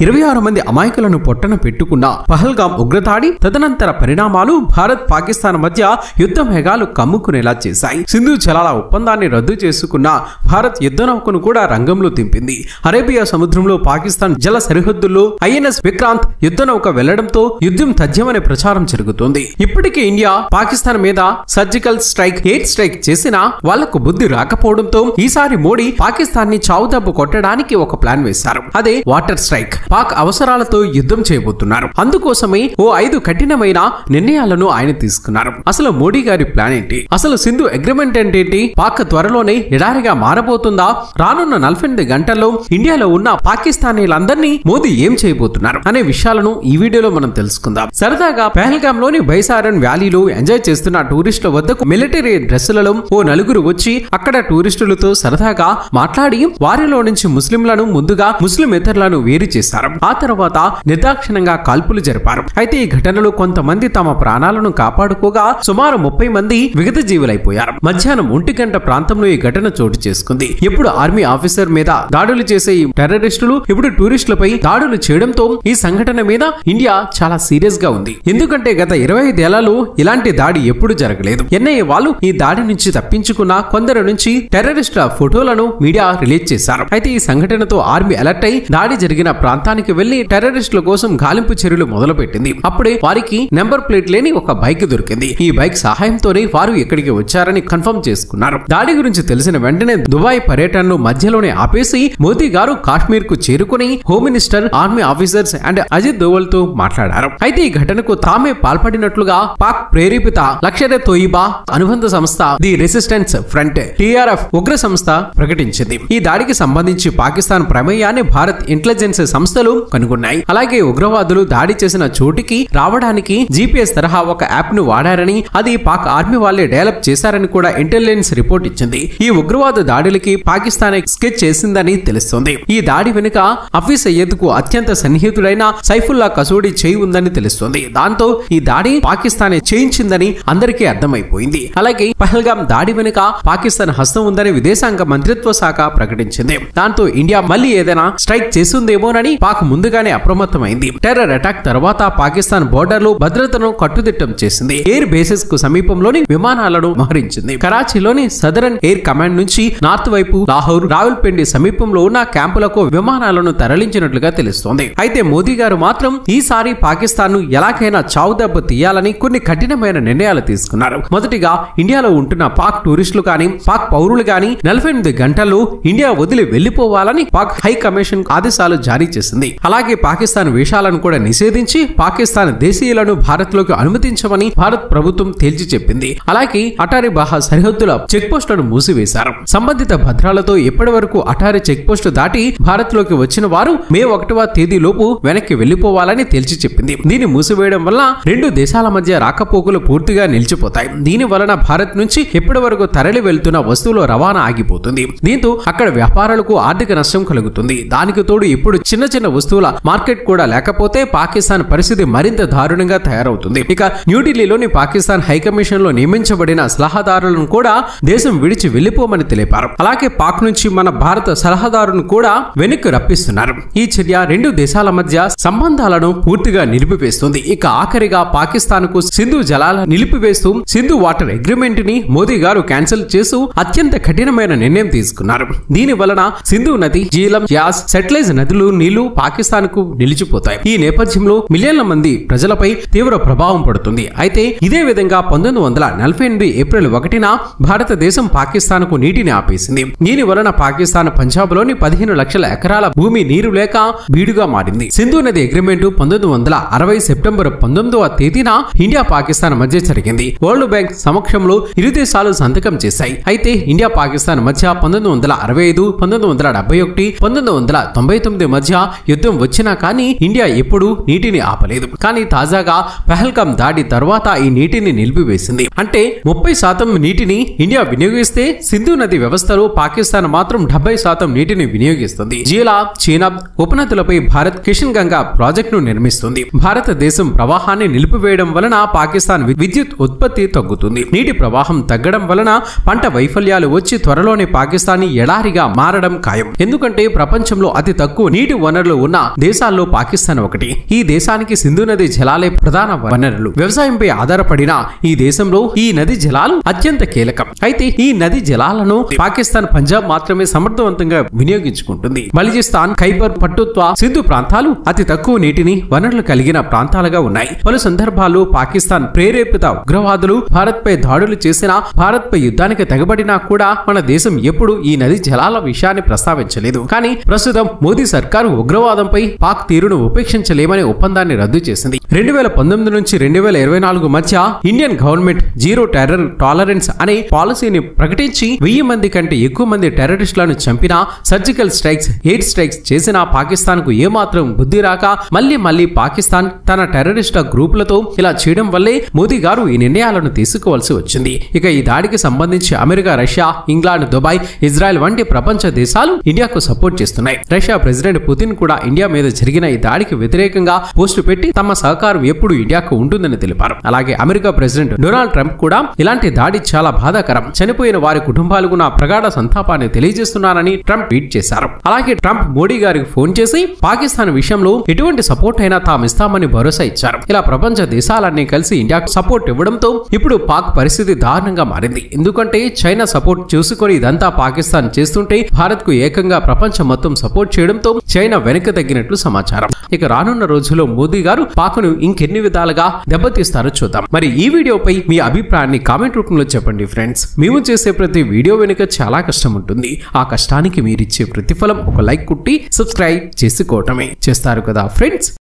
26 మంది అమాయకులను పొట్టన పెట్టుకున్న పహల్గామ్ ఉగ్రదాడి తదనంతర పరిణామాలు భారత్ పాకిస్తాన్ మధ్య యుద్ధ మేఘాలు కమ్ముకునేలా చేశాయి. సింధు జలాల ఒప్పందాన్ని రద్దు చేసుకున్న భారత్ యుద్ధ నౌకను కూడా రంగంలో దింపింది. అరేబియా సముద్రంలో పాకిస్తాన్ జల సరిహద్దుల్లో ఐఎన్ఎస్ విక్రాంత్ యుద్ధ నౌక వెళ్లడంతో యుద్ధం తథ్యమనే ప్రచారం జరుగుతోంది. ఇప్పటికే ఇండియా పాకిస్తాన్ మీద సర్జికల్ స్ట్రైక్, ఎయిర్ స్ట్రైక్ చేసినా వాళ్లకు బుద్ధి రాకపోవడంతో ఈసారి మోడీ పాకిస్తాన్ ని చావుదెబ్బ కొట్టడానికి ఒక ప్లాన్ వేశారు. అదే వాటర్ స్ట్రైక్. పాక్ అవసరాలతో యుద్ధం చేయబోతున్నారు. అందుకోసమే ఓ 5 కఠినమైన నిర్ణయాలను ఆయన తీసుకున్నారు. అసలు మోడీ గారి ప్లాన్ ఏంటి? అసలు సింధు అగ్రిమెంట్ ఏంటి? పాక్ త్వరలోనే ఎడారిగా మారబోతుందా? రానున్న 48 గంటల్లో ఇండియాలో ఉన్న పాకిస్తానీలందరినీ మోదీ ఏం చేయబోతున్నారు అనే విషయాలను ఈ వీడియోలో మనం తెలుసుకుందాం. సరదాగా పహల్గామ్ లోని బైసారన్ వ్యాలీలో ఎంజాయ్ చేస్తున్న టూరిస్టుల వద్దకు మిలిటరీ డ్రెస్సులలో ఓ 4 వచ్చి అక్కడ టూరిస్టులతో సరదాగా మాట్లాడి వారిలో నుంచి ముస్లింలను ముందుగా ముస్లిమేతరులను వేరు చేశారు. ఆ తర్వాత నిర్దాక్షిణంగా కాల్పులు జరిపారు. అయితే ఈ ఘటనలో కొంతమంది తమ ప్రాణాలను కాపాడుకోగా సుమారు 30 మంది విగత జీవులైపోయారు. మధ్యాహ్నం 1 గంట ప్రాంతంలో ఈ ఘటన చోటు చేసుకుంది. ఎప్పుడు ఆర్మీ ఆఫీసర్ మీద దాడులు చేసే ఈ టెర్రరిస్టులు ఇప్పుడు టూరిస్టులపై దాడులు చేయడంతో ఈ సంఘటన మీద ఇండియా చాలా సీరియస్ గా ఉంది. ఎందుకంటే గత 25 ఏళ్లలో ఇలాంటి దాడి ఎప్పుడు జరగలేదు. ఎన్ఐఏ వాళ్ళు ఈ దాడి నుంచి తప్పించుకున్న కొందరు నుంచి టెర్రరిస్టుల ఫోటోలను మీడియా రిలీజ్ చేశారు. అయితే ఈ సంఘటనతో ఆర్మీ అలర్ట్ అయి దాడి జరిగిన ప్రాంతానికి వెళ్లి టెర్రరిస్టుల కోసం గాలింపు చర్యలు మొదలుపెట్టింది. అప్పుడే వారికి నెంబర్ ప్లేట్ లేని ఒక బైక్ దొరికింది. ఈ బైక్ సహాయంతోనే వారు ఇక్కడికి వచ్చారని కన్ఫర్మ్ చేసుకున్నారు. దాడి గురించి తెలిసిన వెంటనే దుబాయ్ పర్యటనను మధ్యలోనే ఆపేసి మోదీ గారు కాశ్మీర్ కు చేరుకుని home minister, army officers and Ajit Doval తో మాట్లాడారు. అయితే ఈ ఘటనకు తామే పాల్పడినట్లుగా పాక్ ప్రేరేపిత లష్కర్-ఎ తోయిబా అనుబంధ సంస్థ ది రెసిస్టెన్స్ ఫ్రంట్ TRF ఉగ్ర సంస్థ ప్రకటించింది. ఈ దాడికి సంబంధించి పాకిస్తాన్ ప్రమేయాన్ని భారత్ ఇంటెలిజెన్స్ సంస్థలు కనుగొన్నాయి. అలాగే ఉగ్రవాదులు దాడి చేసిన చోటికి రావడానికి GPS తరహా ఒక యాప్ ను వాడారని, అది పాక్ ఆర్మీ వాళ్ళే డెవలప్ చేశారని కూడా ఇంటెలిజెన్స్ రిపోర్ట్ ఇచ్చింది. ఈ ఉగ్రవాద దాడులకి పాకిస్తాన్ స్కెచ్ చేసిందని తెలుస్తోంది. ఈ దాడి వెనుక హఫీజ్ సయ్యద్ కు అత్యంత సన్నిహితుడైన సైఫుల్లా కసోడి చేయి ఉందని తెలుస్తోంది. దాంతో ఈ దాడి పాకిస్తాన్ చేయించిందని అందరికీ అర్థమైపోయింది. అలాగే పహల్గామ్ దాడి వెనుక పాకిస్తాన్ హస్తం ఉందని విదేశాంగ మంత్రిత్వ శాఖ ప్రకటించింది. దాంతో ఇండియా మళ్ళీ ఏదైనా స్ట్రైక్ చేస్తుందేమోనని పాక్ ముందుగానే అప్రమత్తమైంది. టెర్రర్ అటాక్ తర్వాత పాకిస్తాన్ బోర్డర్ లో భద్రతను కట్టుదిట్టం చేసింది. ఎయిర్ బేసెస్ కు సమీపంలోని విమానాలను మోహరించింది. కరాచీలోని సదరన్ ఎయిర్ కమాండ్ నుంచి నార్త్ వైపు లాహోర్, రావల్పిండి సమీపంలో ఉన్న క్యాంపులకు విమానాలను తరలించినట్లుగా తెలుస్తోంది. అయితే మోదీ గారు మాత్రం ఈసారి పాకిస్తాన్ ను ఎలాగైనా చావుదెబ్బ తీయాలని కొన్ని కఠినమైన నిర్ణయాలు తీసుకున్నారు. మొదటిగా ఇండియాలో ఉంటున్న పాక్ టూరిస్టులు కానీ పాక్ పౌరులు కానీ 48 గంటల్లో ఇండియా వదిలి వెళ్లిపోవాలని పాక్ హై కమిషన్ ఆదేశాలు జారీ చేసింది. అలాగే పాకిస్తాన్ వేషాలను కూడా నిషేధించి పాకిస్తాన్ దేశీయులను భారత్ లోకి అనుమతించమని భారత్ ప్రభుత్వం తేల్చి చెప్పింది. అలాగే అటారీ బాహా సరిహద్దుల చెక్ పోస్టులను మూసివేశారు. సంబంధిత భద్రాలతో ఇప్పటి వరకు అటారీ చెక్ పోస్టు దాటి భారత్ లోకి వచ్చిన వారు మే 1వ తేదీలోపు వెనక్కి వెళ్లిపోవాలని తేల్చి చెప్పింది. దీన్ని మూసివేయడం వల్ల 2 దేశాల మధ్య రాకపోకలు పూర్తిగా నిలిచిపోతాయి. దీని వలన భారత్ నుంచి ఇప్పటి వరకు తరలి వెళ్తున్న వస్తువుల రవాణా ఆగిపోతుంది. దీంతో అక్కడ వ్యాపారులకు ఆర్థిక నష్టం కలుగుతుంది. దానికి తోడు ఇప్పుడు చిన్న చిన్న వస్తువుల మార్కెట్ కూడా లేకపోతే పాకిస్తాన్ పరిస్థితి మరింత దారుణంగా తయారవుతుంది. ఇక న్యూఢిల్లీలోని పాకిస్తాన్ హైకమిషన్ లో నియమించబడిన సలహాదారులను కూడా దేశం విడిచి వెళ్లిపోమని తెలిపారు. అలాగే పాక్ నుంచి మన భారత సలహాదారును కూడా వెనక్కి రప్పిస్తున్నారు. ఈ చర్య 2 దేశాల మధ్య సంబంధాలను పూర్తిగా నిలిపివేస్తుంది. ఇక ఆఖరిగా పాకిస్తాన్ కు సింధు జలాల నిలిపివేస్తూ సింధు వాటర్ అగ్రిమెంట్ ని మోదీ గారు క్యాన్సిల్ చేస్తూ అత్యంత కఠినమైన నిర్ణయం తీసుకున్నారు. దీని వలన సింధు నది, జీలం, యాస్, సెటిలైజ్ నదులు నీళ్లు పాకిస్తాన్ కు నిలిచిపోతాయి. ఈ నేపథ్యంలో మిలియన్ల మంది ప్రజలపై తీవ్ర ప్రభావం పడుతుంది. అయితే ఇదే విధంగా 1948 ఏప్రిల్ 1న భారతదేశం పాకిస్తాన్ కు నీటిని ఆపేసింది. దీని వలన పాకిస్తాన్ పంజాబ్ లోని 15 లక్షల ఎకరాల భూమి నీరు లేక బీడుగా మారింది. సింధు నది అగ్రిమెంట్ 1960 సెప్టెంబర్ 19వ తేదీన ఇండియా పాకిస్తాన్ మధ్య జరిగింది. వరల్డ్ బ్యాంక్ సమక్షంలో ఇరు దేశాలు సంతకం చేశాయి. అయితే ఇండియా పాకిస్తాన్ మధ్య 1965, 1971, 1999 మధ్య యుద్ధం వచ్చినా కానీ ఇండియా ఎప్పుడూ నీటిని ఆపలేదు. కానీ తాజాగా పహల్గామ్ దాడి తర్వాత ఈ నీటిని నిలిపివేసింది. అంటే 30% నీటిని ఇండియా వినియోగిస్తే సింధు నది వ్యవస్థలో పాకిస్తాన్ మాత్రం 70% నీటిని వినియోగిస్తుంది. జీలా, చీనాబ్ ఉపనదులపై భారత్ కిషన్ గంగా ప్రాజెక్టును నిర్మిస్తుంది. భారతదేశం ప్రవాహాన్ని నిలిపివేయడం వలన పాకిస్తాన్ విద్యుత్ ఉత్పత్తి తగ్గుతుంది. నీటి ప్రవాహం తగ్గడం వలన పంట వైఫల్యాలు వచ్చి త్వరలోనే పాకిస్తాన్ ఎడారిగా మారడం ఖాయం. ఎందుకంటే ప్రపంచంలో అతి తక్కువ నీటి వనరులు వనరులు ఉన్న దేశాల్లో పాకిస్తాన్ ఒకటి. ఈ దేశానికి సింధు నది జలాలే ప్రధాన వనరులు. వ్యవసాయంపై ఆధారపడిన ఈ దేశంలో ఈ నది జలాలు అత్యంత కీలకం. అయితే ఈ నది జలాలను పాకిస్తాన్ పంజాబ్ మాత్రమే సమర్థవంతంగా వినియోగించుకుంటుంది. బలిజిస్తాన్, ఖైబర్ పఖ్తూన్ఖ్వా, సింధు ప్రాంతాలు అతి తక్కువ నీటిని వనరులు కలిగిన ప్రాంతాలుగా ఉన్నాయి. పలు సందర్భాల్లో పాకిస్తాన్ ప్రేరేపిత ఉగ్రవాదులు భారత్ పై దాడులు చేసినా, భారత్ పై యుద్ధానికి తెగబడినా కూడా మన దేశం ఎప్పుడు ఈ నది జలాల విషయాన్ని ప్రస్తావించలేదు. కానీ ప్రస్తుతం మోదీ సర్కారు ఉగ్రవాదంపై పాక్ తీరును ఉపేక్షించలేమనే ఒప్పందాన్ని రద్దు చేసింది. 2019 నుంచి 2024 మధ్య Indian government zero terror tolerance అనే పాలసీని ప్రకటించి 1000 మంది కంటే ఎక్కువ మంది టెర్రరిస్టులను చంపినా, సర్జికల్ స్ట్రైక్స్, ఎయిర్ స్ట్రైక్స్ చేసినా పాకిస్తాన్ కు ఏమాత్రం బుద్ధి రాక మళ్లీ పాకిస్తాన్ తన టెర్రరిస్టుల గ్రూపులతో ఇలా చేయడం వల్లే మోదీ గారు ఈ నిర్ణయాలను తీసుకోవాల్సి వచ్చింది. ఇక ఈ దాడికి సంబంధించి America, Russia, England, Dubai, Israel వంటి ప్రపంచ దేశాలు ఇండియాకు సపోర్ట్ చేస్తున్నాయి. రష్యా ప్రెసిడెంట్ పుతిన్ కూడా ఇండియా మీద జరిగిన ఈ దాడికి వ్యతిరేకంగా పోస్టు పెట్టి తమ సహకారం ఎప్పుడు ఇండియాకు ఉంటుందని తెలిపారు. అలాగే అమెరికా ప్రెసిడెంట్ డొనాల్డ్ ట్రంప్ కూడా ఇలాంటి దాడి చాలా బాధాకరం, చనిపోయిన వారి కుటుంబాలకు నా ప్రగాఢ సంతాపాన్ని తెలియజేస్తున్నానని ట్రంప్ ట్వీట్ చేశారు. అలాగే ట్రంప్ మోడీ గారికి ఫోన్ చేసి పాకిస్తాన్ విషయంలో ఎటువంటి సపోర్ట్ అయినా తాము ఇస్తామని భరోసా ఇచ్చారు. ఇలా ప్రపంచ దేశాలన్నీ కలిసి ఇండియాకు సపోర్ట్ ఇవ్వడంతో ఇప్పుడు పాక్ పరిస్థితి దారుణంగా మారింది. ఎందుకంటే చైనా సపోర్ట్ చూసుకొని ఇదంతా పాకిస్తాన్ చేస్తుంటే భారత్ కు ఏకంగా ప్రపంచం మొత్తం సపోర్ట్ చేయడంతో చైనా వెనక్కి తగ్గినట్లు సమాచారం. ఇక రానున్న రోజుల్లో మోదీ గారు పాక్ను ఇంకెన్ని విధాలుగా దెబ్బతీస్తారో చూద్దాం. మరి ఈ వీడియోపై మీ అభిప్రాయాన్ని కామెంట్ రూపంలో చెప్పండి ఫ్రెండ్స్. మేము చేసే ప్రతి వీడియో వెనుక చాలా కష్టం ఉంటుంది. ఆ కష్టానికి మీరిచ్చే ప్రతిఫలం ఒక లైక్ కుట్టి సబ్స్క్రైబ్ చేసుకోవటమే. చేస్తారు కదా ఫ్రెండ్స్.